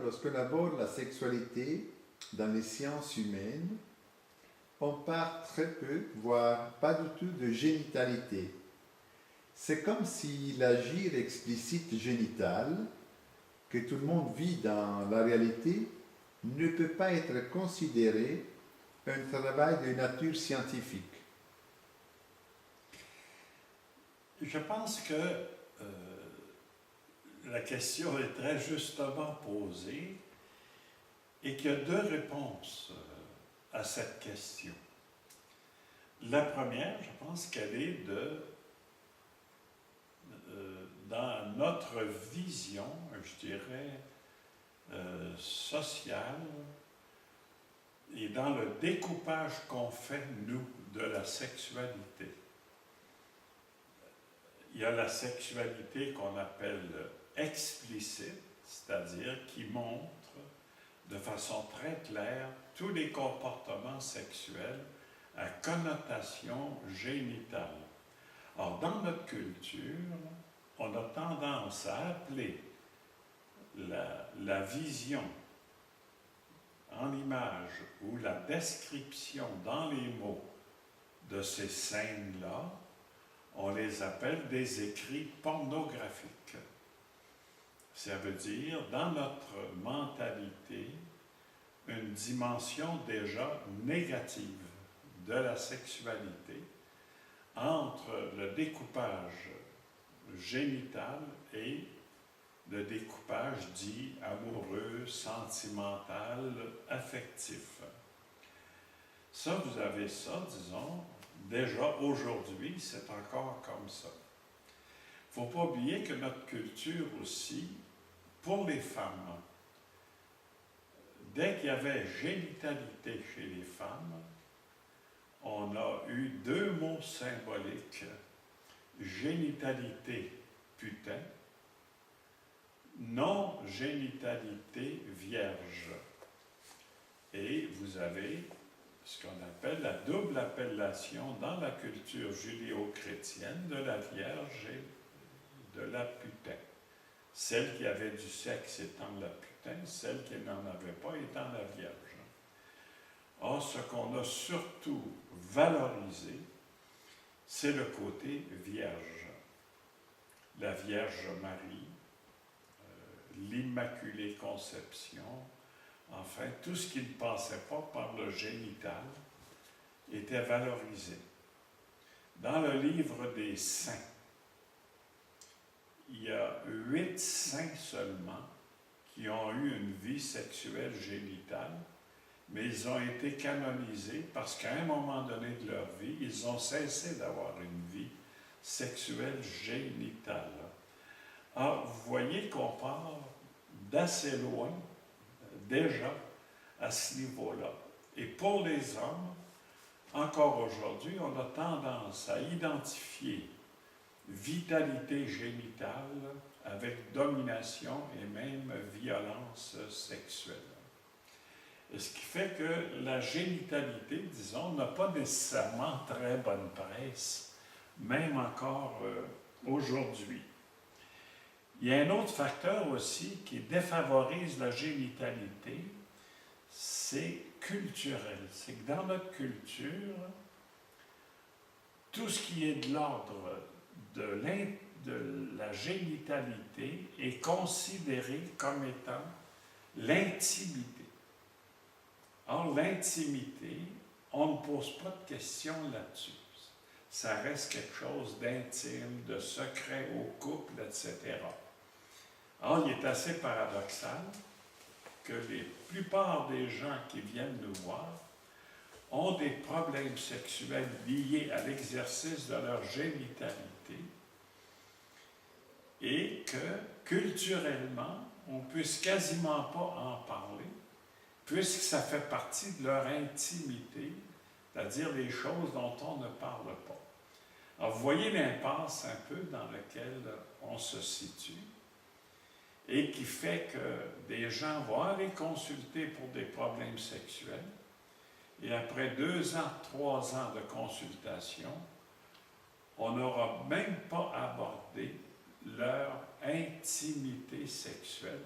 lorsqu'on aborde la sexualité dans les sciences humaines, on parle très peu, voire pas du tout de génitalité. C'est comme si l'agir explicite génital, que tout le monde vit dans la réalité, ne peut pas être considéré un travail de nature scientifique. Je pense que la question est très justement posée et qu'il y a deux réponses à cette question. La première, je pense qu'elle est dans notre vision, je dirais, sociale et dans le découpage qu'on fait, nous, de la sexualité. Il y a la sexualité qu'on appelle explicite, c'est-à-dire qui montre de façon très claire tous les comportements sexuels à connotation génitale. Alors, dans notre culture, on a tendance à appeler la vision en image ou la description dans les mots de ces scènes-là, on les appelle des écrits pornographiques. Ça veut dire, dans notre mentalité, une dimension déjà négative de la sexualité entre le découpage génital et le découpage dit amoureux, sentimental, affectif. Ça, vous avez ça, disons, déjà aujourd'hui, c'est encore comme ça. Il ne faut pas oublier que notre culture aussi, pour les femmes, dès qu'il y avait génitalité chez les femmes, on a eu deux mots symboliques, génitalité putain, non-génitalité vierge. Et vous avez ce qu'on appelle la double appellation dans la culture judéo-chrétienne de la Vierge et de la putain. Celle qui avait du sexe étant la putain, celle qui n'en avait pas étant la Vierge. Or, ce qu'on a surtout valorisé, c'est le côté vierge. La Vierge Marie, l'Immaculée Conception, enfin, tout ce qui ne passait pas par le génital était valorisé. Dans le livre des saints, il y a 8 saints seulement qui ont eu une vie sexuelle génitale, mais ils ont été canonisés parce qu'à un moment donné de leur vie, ils ont cessé d'avoir une vie sexuelle génitale. Alors, vous voyez qu'on part d'assez loin déjà à ce niveau-là. Et pour les hommes, encore aujourd'hui, on a tendance à identifier vitalité génitale avec domination et même violence sexuelle. Et ce qui fait que la génitalité, disons, n'a pas nécessairement très bonne presse, même encore aujourd'hui. Il y a un autre facteur aussi qui défavorise la génitalité, c'est culturel. C'est que dans notre culture, tout ce qui est de l'ordre de la génitalité est considéré comme étant l'intimité. Or, l'intimité, on ne pose pas de questions là-dessus. Ça reste quelque chose d'intime, de secret au couple, etc. Or, il est assez paradoxal que la plupart des gens qui viennent nous voir ont des problèmes sexuels liés à l'exercice de leur génitalité et que, culturellement, on ne puisse quasiment pas en parler, puisque ça fait partie de leur intimité, c'est-à-dire les choses dont on ne parle pas. Alors, vous voyez l'impasse un peu dans laquelle on se situe et qui fait que des gens vont aller consulter pour des problèmes sexuels et après 2 ans, 3 ans de consultation, on n'aura même pas abordé leur intimité sexuelle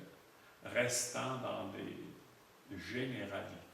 restant dans des généralités.